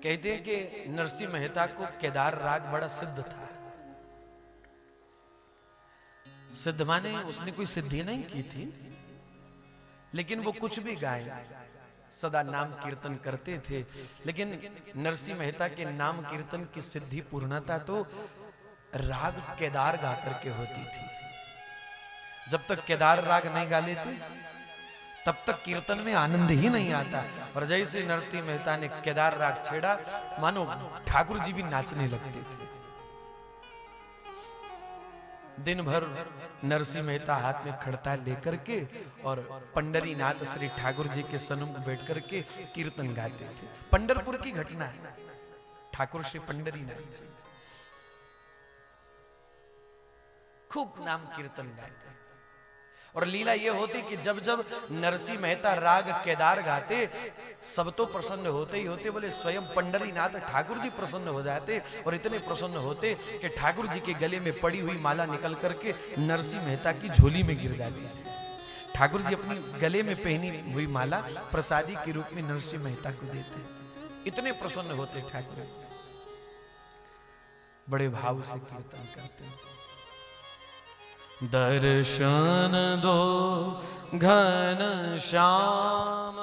कहते हैं कि नरसिंह मेहता को केदार राग बड़ा सिद्ध था। सिद्ध माने उसने कोई सिद्धि नहीं की थी, लेकिन वो कुछ भी गाए, सदा नाम कीर्तन करते थे। लेकिन नरसिंह मेहता के नाम कीर्तन की सिद्धि पूर्णता तो राग केदार गा करके होती थी। जब तक केदार राग नहीं गा लेते तब तक कीर्तन में आनंद ही नहीं आता। और जैसे नरसिंह मेहता ने केदार राग छेड़ा, मानो ठाकुर जी भी नाचने लगते थे। दिन भर नरसिंह मेहता हाथ में खड़ता लेकर के और पंडरीनाथ श्री ठाकुर जी के सन्मुख बैठ करके कीर्तन गाते थे। पंढरपुर की घटना है, ठाकुर श्री पंडरीनाथ जी खूब नाम कीर्तन गाते। और लीला ये होती कि जब जब नरसिंह मेहता राग केदार गाते, सब तो प्रसन्न होते ही होते, बोले स्वयं पंडरीनाथ ठाकुर जी प्रसन्न हो जाते। और इतने प्रसन्न होते कि ठाकुर जी के गले में पड़ी हुई माला निकल करके नरसिंह मेहता की झोली में गिर जाती थी। ठाकुर जी अपनी गले में पहनी हुई माला प्रसादी के रूप में नरसिंह मेहता को देते। इतने प्रसन्न होते ठाकुर जी, बड़े भाव से कीर्तन करते। दर्शन दो घन श्याम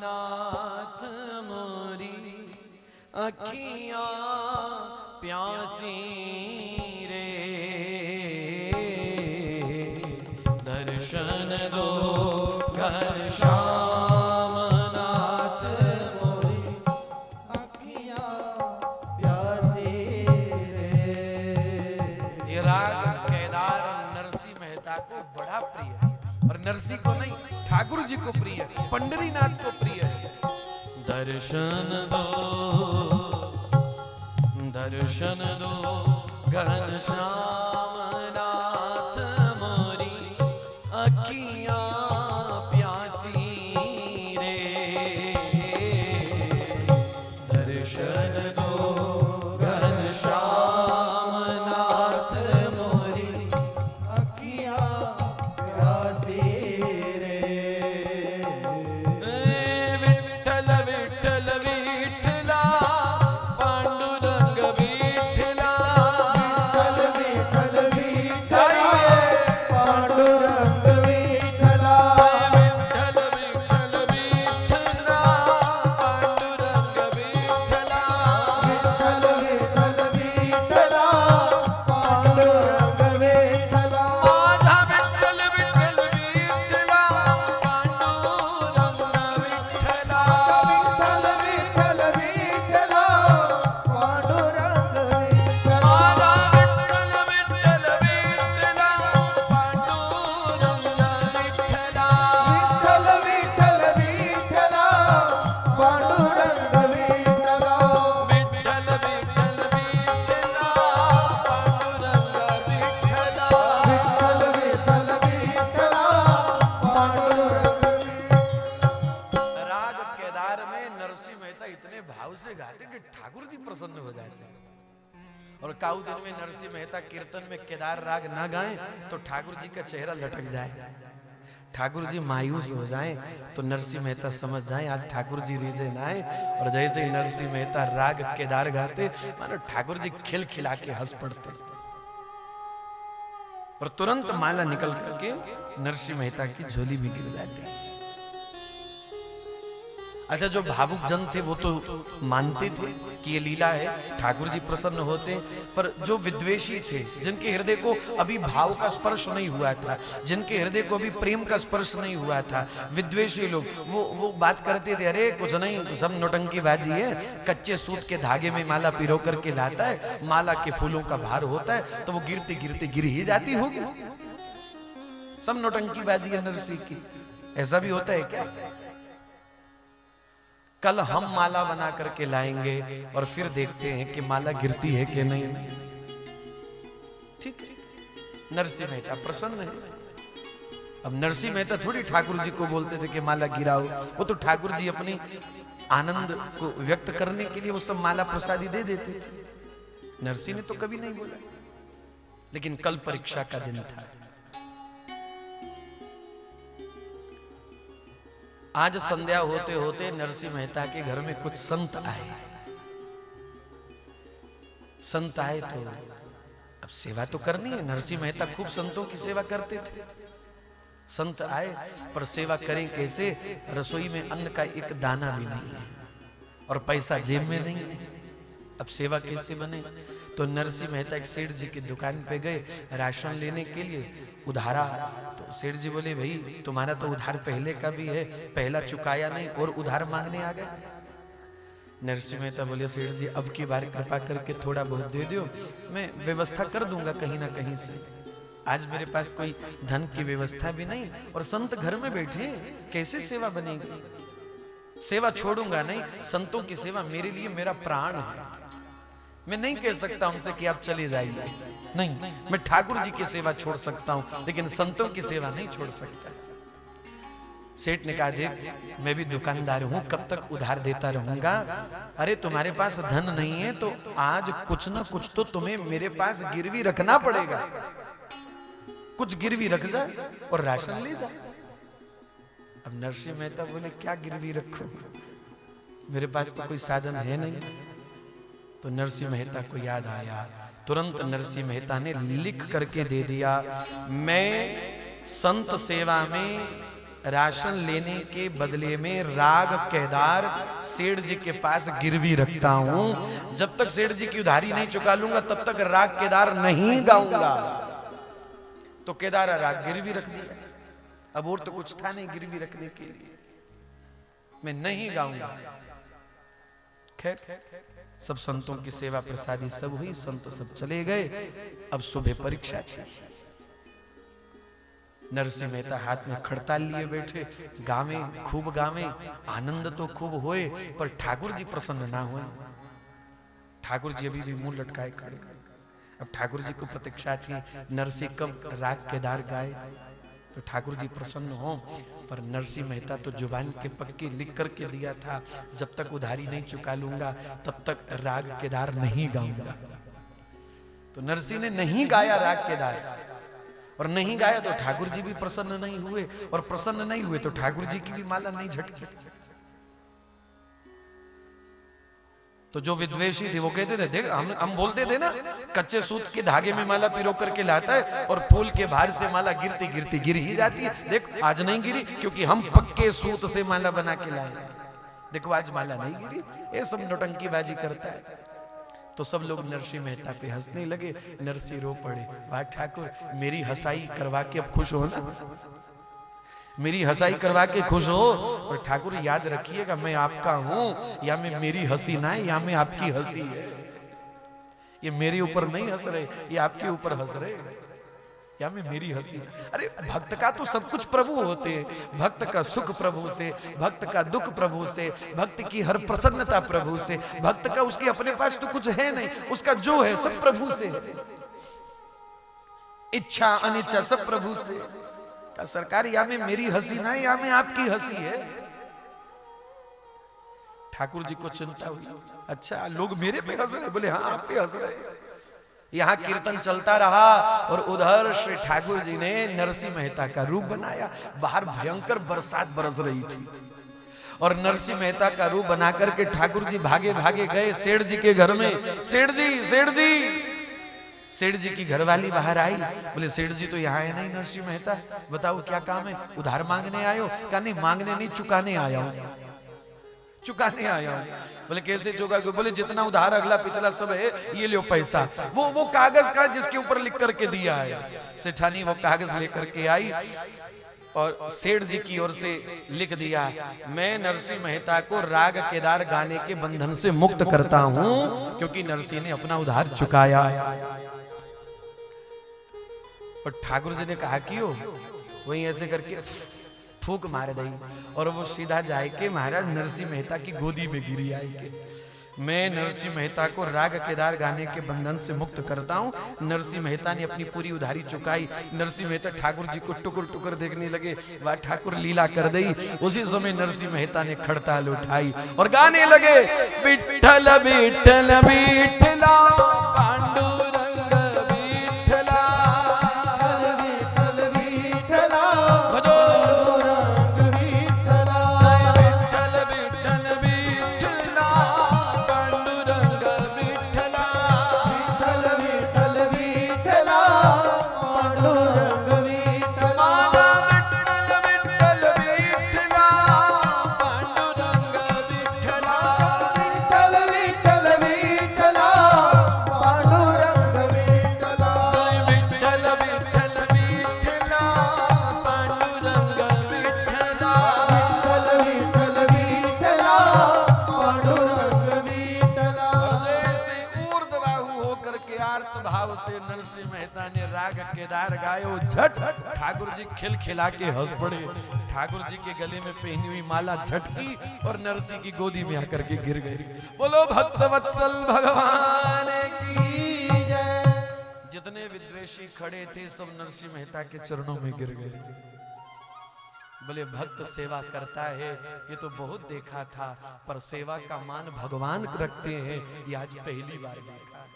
नाथ मोरी, अखियां प्यासी रे। दर्शन दो घन श्याम नाथ मोरी, अखियां प्यासी रे। ये राग को बड़ा प्रिय है, और नरसिंह को नहीं, ठाकुर जी को प्रिय है, पंडरीनाथ को प्रिय है। दर्शन दो घन श्याम नाथ मोरी, अखियां प्यासी रे। दर्शन दो घन श्याम नाथ मोरी, विठ्ठल विठ्ठल विठ्ठला पांडुरंग विठ्ठला, विठ्ठल विठ्ठल विठ्ठला पांडुरंग विठ्ठला, विठ्ठल विठ्ठल विठ्ठला पांडुरंग विठ्ठला, विठ्ठल विठ्ठल विठ्ठला पांडुरंग विठ्ठला। माझा विठ्ठल विठ्ठल विठ्ठला पांडुरंग विठ्ठला, विठ्ठल विठ्ठल विठ्ठला पांडुरंग विठ्ठला, माझा विठ्ठल विठ्ठल विठ्ठला पांडुरंग विठ्ठला, विठ्ठल विठ्ठल विठ्ठला पांडुरंग विठ्ठला, विठ्ठल विठ्ठल विठ्ठला पांडुरंग विठ्ठला, विठ्ठल विठ्ठल विठ्ठला पांडुरंग विठ्ठला। राग केदार में नरसिंह मेहता इतने भाव से गाते कि ठाकुर जी प्रसन्न हो जाते हैं। और काऊ दिन में नरसिंह मेहता कीर्तन में केदार राग ना गाएं तो ठाकुर जी का चेहरा लटक जाए, ठाकुर जी मायूस हो जाएं, तो नरसिंह मेहता समझ जाएं आज ठाकुर जी रीझे ना आए। और जैसे ही नरसिंह मेहता राग केदार गाते, मानो ठाकुर जी खिलखिला के हंस पड़ते और तुरंत माला निकल करके नरसिंह मेहता की झोली में गिर जाती। अच्छा, जो भावुक जन थे वो तो मानते थे कि ये लीला है, ठाकुर जी प्रसन्न होते। पर जो विद्वेषी थे, जिनके हृदय को अभी भाव का स्पर्श नहीं हुआ था, जिनके हृदय को अभी प्रेम का स्पर्श नहीं हुआ था, विद्वेषी लोग वो बात करते थे, अरे कुछ नहीं, सब नौटंकीबाजी है, कच्चे सूत के धागे में माला पिरो करके लाता है, माला के फूलों का भार होता है तो वो गिरते गिरते गिर ही जाती होगी, सब नौटंकीबाजी है नरसिंह की। ऐसा भी होता है क्या? कल हम माला बना करके लाएंगे और फिर देखते हैं कि माला गिरती है कि नहीं। ठीक, नरसिंह मेहता प्रसन्न है। अब नरसिंह मेहता थोड़ी ठाकुर जी को बोलते थे कि माला गिराओ, वो तो ठाकुर जी अपने आनंद को व्यक्त करने के लिए वो सब माला प्रसादी दे देते थे। नरसिंह ने तो कभी नहीं बोला। लेकिन कल परीक्षा का दिन था। आज संध्या होते होते नरसिंह मेहता के घर में कुछ संत आए। संत आए तो अब सेवा तो करनी है। नरसिंह मेहता खूब संतों की सेवा करते थे। संत आए पर सेवा करें कैसे? रसोई में अन्न का एक दाना भी नहीं है और पैसा जेब में नहीं है, अब सेवा कैसे बने? तो नरसिंह मेहता एक सेठ जी की दुकान पे गए राशन लेने के लिए, उधारा। तो सेठ जी बोले भाई तुम्हारा तो उधार पहले का भी है, पहला चुकाया नहीं और उधार मांगने आ गए। नरसिंह मेहता बोले सेठ जी अब की बार कृपा करके थोड़ा बहुत दे दो, मैं व्यवस्था कर दूंगा कहीं ना कहीं से। आज मेरे पास कोई धन की व्यवस्था भी नहीं और संत घर में बैठे, कैसे सेवा बनेगी? सेवा छोड़ूंगा नहीं, संतों की सेवा मेरे लिए मेरा प्राण है। मैं नहीं कह सकता उनसे कि आप चले जाइए, नहीं, मैं ठाकुर जी की सेवा छोड़ सकता हूं लेकिन संतों की सेवा नहीं छोड़ सकता। सेठ ने कहा देख मैं भी दुकानदार हूं, कब तक उधार देता रहूंगा? अरे तुम्हारे पास धन नहीं है तो आज कुछ ना कुछ तो तुम्हें मेरे पास गिरवी रखना पड़ेगा, कुछ गिरवी रख जा और राशन ले जा। अब नरसिंह मेहता बोले क्या गिरवी रखूं, मेरे पास तो कोई साधन है नहीं। तो नरसिंह मेहता को याद आया, तुरंत नरसिंह मेहता ने लिख करके दे दिया, मैं संत सेवा में राशन लेने के बदले में राग केदार सेठ जी के पास गिरवी रखता हूं। जब तक सेठ जी की उधारी नहीं चुका लूंगा तब तक राग केदार नहीं गाऊंगा। तो केदार राग गिरवी रख दिया। अब और तो कुछ था नहीं गिरवी रखने के लिए, मैं नहीं गाऊंगा। खैर सब संतों की सेवा प्रसादी सब हुई, संत सब चले गए। अब सुबह परीक्षा थी। नरसिंह मेहता हाथ में खड़ताल लिए बैठे, गावे खूब गावे, आनंद तो खूब होए पर ठाकुर जी प्रसन्न ना हुए। ठाकुर जी अभी भी मुंह लटकाए खड़े। अब ठाकुर जी को प्रतीक्षा थी नरसिंह कब राग केदार गाए तो ठाकुर जी प्रसन्न हो, पर नरसिंह मेहता तो जुबान के पक्के लिख करके दिया था, जब तक उधारी नहीं चुका लूंगा तब तक राग केदार नहीं गाऊंगा। तो नरसिंह ने नहीं गाया राग केदार, और नहीं गाया तो ठाकुर जी भी प्रसन्न नहीं हुए, और प्रसन्न नहीं हुए तो ठाकुर जी की भी माला नहीं झटकी। तो जो विद्वेषी थे वो कहते थे देख हम बोलते थे ना कच्चे सूत के धागे में माला पिरो करके लाता है और फूल के भार से माला गिरती गिरती गिर ही जाती है। देख आज नहीं गिरी क्योंकि हम पक्के सूत से माला बना के लाए। देखो आज माला नहीं गिरी, ये सब नौटंकीबाजी करता है। तो सब लोग नरसिंह मेहता पे हंसने लगे। नरसिंह रो पड़े, वाह ठाकुर मेरी हंसाई करवा के अब खुश हो ना, मेरी हंसाई करवा के खुश हो। और ठाकुर याद रखिएगा मैं आपका हूं, या मैं मेरी हंसी ना है या मैं आपकी हंसी है। ये मेरे ऊपर नहीं हंस रहे, ये आपके ऊपर हंस रहे, या मैं मेरी हंसी। अरे भक्त का तो सब कुछ प्रभु होते हैं, भक्त का सुख प्रभु से, भक्त का दुख प्रभु से, भक्त की हर प्रसन्नता प्रभु से, भक्त का उसके अपने पास तो कुछ है नहीं, उसका जो है सब प्रभु से, इच्छा अनिच्छा सब प्रभु से। का सरकार या में मेरी हंसी ना है या में आपकी हंसी है। ठाकुर जी को चिंता हुई, अच्छा लोग मेरे पे हंस रहे, बोले हाँ आप पे हंस रहे। यहाँ कीर्तन चलता रहा और उधर श्री ठाकुर जी ने नरसिंह मेहता का रूप बनाया। बाहर भयंकर बरसात बरस रही थी और नरसिंह मेहता का रूप बना करके ठाकुर जी भागे भागे गए सेठ जी के घर में। सेठ जी, सेठ जी, सेठ जी की घरवाली बाहर आई, बोले सेठ जी तो यहाँ है नहीं नरसिंह मेहता, बताओ क्या काम है? उधार मांगने आयो? कहा नहीं मांगने नहीं चुकाने आया हूँ, चुकाने आया हूँ। बोले कैसे चुका? बोले जितना उधार अगला पिछला सब है ये लो पैसा। वो कागज का जिसके ऊपर लिख करके दिया है। सेठानी वो कागज लेकर के आई और सेठ जी की ओर से लिख दिया, मैं नरसिंह मेहता को राग केदार गाने के बंधन से मुक्त करता हूं क्योंकि नरसिंह ने अपना उधार चुकाया। और ठाकुर जी ने कहा कि वही ऐसे करके फूक मार दी और वो सीधा जाए के महाराज नरसिंह मेहता की गोदी में गिरी आई के, मैं नरसिंह मेहता को राग केदार गाने के बंधन से मुक्त करता हूँ। नरसिंह मेहता ने अपनी पूरी उधारी चुकाई। नरसिंह मेहता ठाकुर जी को टुकुर टुकुर देखने लगे, वह ठाकुर लीला कर दी। उसी समय नरसिंह मेहता ने खड़ताल उठाई और गाने लगे, विठ्ठल विठ्ठल विठ्ठला नरसिंह मेहता ने राग केदार गायो, झट ठाकुर जी खिलखिला के हंस पड़े। ठाकुर जी के गले में पहनी हुई माला झटकी और नरसिंह की गोदी में आकर के गिर गई। बोलो भक्त वत्सल भगवान की जय। जितने विद्वेषी खड़े थे सब नरसिंह मेहता के चरणों में गिर गए। बोले भक्त सेवा करता है ये तो बहुत देखा था, पर सेवा का मान भगवान रखते हैं ये आज पहली बार देखा।